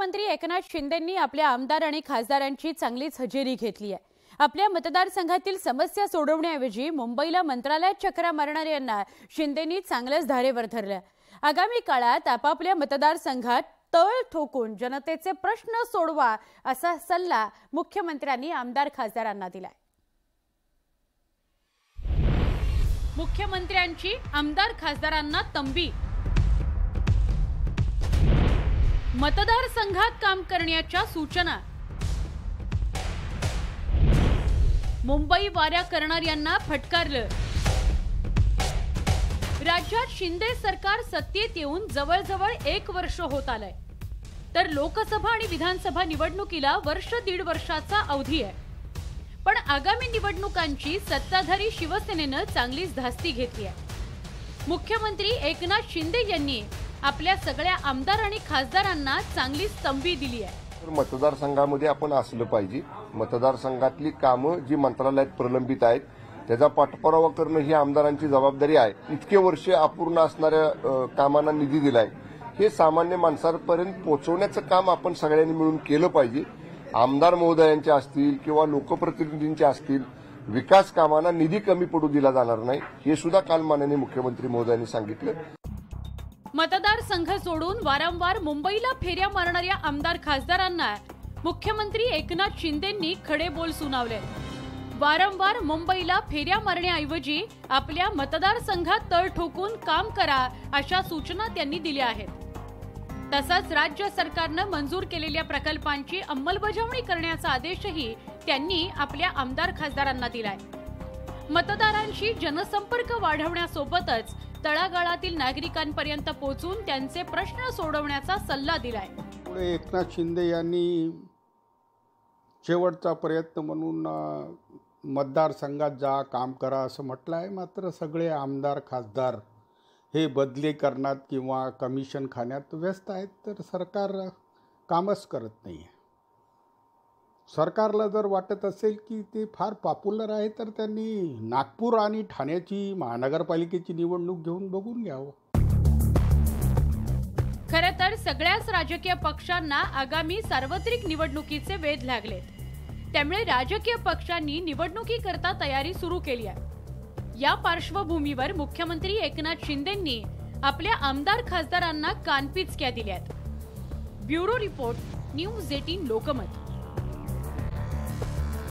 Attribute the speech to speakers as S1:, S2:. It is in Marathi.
S1: मुख्यमंत्री एकनाथ शिंदेंनी आपल्या आमदार आणि खासदारांची चांगलीच हजेरी घेतली आहे। आपल्या मतदारसंघातील समस्या सोडवण्याऐवजी मुंबईला मंत्रालयात चक्रा मारणाऱ्यांना शिंदेंनी चांगलंच धारेवर धरलं। आगामी काळात आपापल्या मतदारसंघात तळ ठोकून जनतेचे प्रश्न सोडवा असा सल्ला मुख्यमंत्र्यांनी आमदार खासदारांना दिलाय। मुख्यमंत्र्यांची आमदार खासदारांना तंबी। मतदारसंघात काम करण्याच्या सूचना। मुंबई वाऱ्या करणाऱ्यांना फटकारलं। राज्यात शिंदे सरकार सत्तेत येऊन जवळजवळ 1 वर्ष होत आलंय, तर लोकसभा आणि विधानसभा निवडणुकीला दीड वर्षाचा अवधी आहे। पण आगामी निवडणुकांची सत्ताधारी शिवसेनेनं चांगलीच धास्ती घेतली आहे। मुख्यमंत्री एकनाथ शिंदे यांनी आपल्या सगळ्या आमदार आणि खासदारांना चांगलीच तंबी दिली आहे।
S2: मतदारसंघामध्ये आपण असलं पाहिजे। मतदारसंघातली कामं जी मंत्रालयात प्रलंबित आहेत त्याचा पाठपुरावा करणं ही आमदारांची जबाबदारी आहे। इतके वर्ष अपूर्ण असणाऱ्या कामांना निधी दिलाय, हे सामान्य माणसांपर्यंत पोहोचवण्याचं काम आपण सगळ्यांनी मिळून केलं पाहिजे। आमदार महोदयांचे असतील किंवा लोकप्रतिनिधींचे असतील, विकास कामांना निधी कमी पडू दिला जाणार नाही, हे सुद्धा काल माननीय मुख्यमंत्री महोदयांनी सांगितलं।
S1: मतदारसंघ सोडून वारंवार मुंबईला फेऱ्या मारणाऱ्या आमदार खासदारांना मुख्यमंत्री एकनाथ शिंदेंनी खडे बोल सुनावले। वारंवार मुंबईला फेऱ्या मारण्याऐवजी आपल्या मतदारसंघात तळ ठोकून काम करा अशा सूचना त्यांनी दिल्या आहेत। तसंच राज्य सरकारनं मंजूर केलेल्या प्रकल्पांची अंमलबजावणी करण्याचा आदेशही त्यांनी आपल्या आमदार खासदारांना दिलाय। मतदारांशी जनसंपर्क वाढवण्यासोबतच तळागाळातील नागरिकांपर्यंत पोहोचून त्यांचे प्रश्न सोडवण्याचा सल्ला दिलाय।
S3: पुढे एकनाथ शिंदे यांनी शेवटचा प्रयत्न म्हणून मतदारसंघात जा, काम करा असं म्हटलं आहे। मात्र सगळे आमदार खासदार हे बदली करण्यात किंवा कमिशन खाण्यात व्यस्त आहेत, तर सरकार कामच करत नाही आहे। सरकारला जर वाटत असेल की ते फार पॉप्युलर आहे, तर त्यांनी नागपूर आणि ठाण्याची महानगरपालिकेची निवडणूक घेऊन बघून घ्यावं।
S1: खरं तर सगळ्याच राजकीय पक्षांना आगामी सार्वत्रिक निवडणुकीचे वेध लागलेत, त्यामुळे राजकीय पक्षांनी निवडणुकीकरता तयारी सुरू केली आहे। या पार्श्वभूमीवर मुख्यमंत्री एकनाथ शिंदेंनी आपल्या आमदार खासदारांना कानपिचक्या दिल्यात। Bureau report, news 18 Lokmat.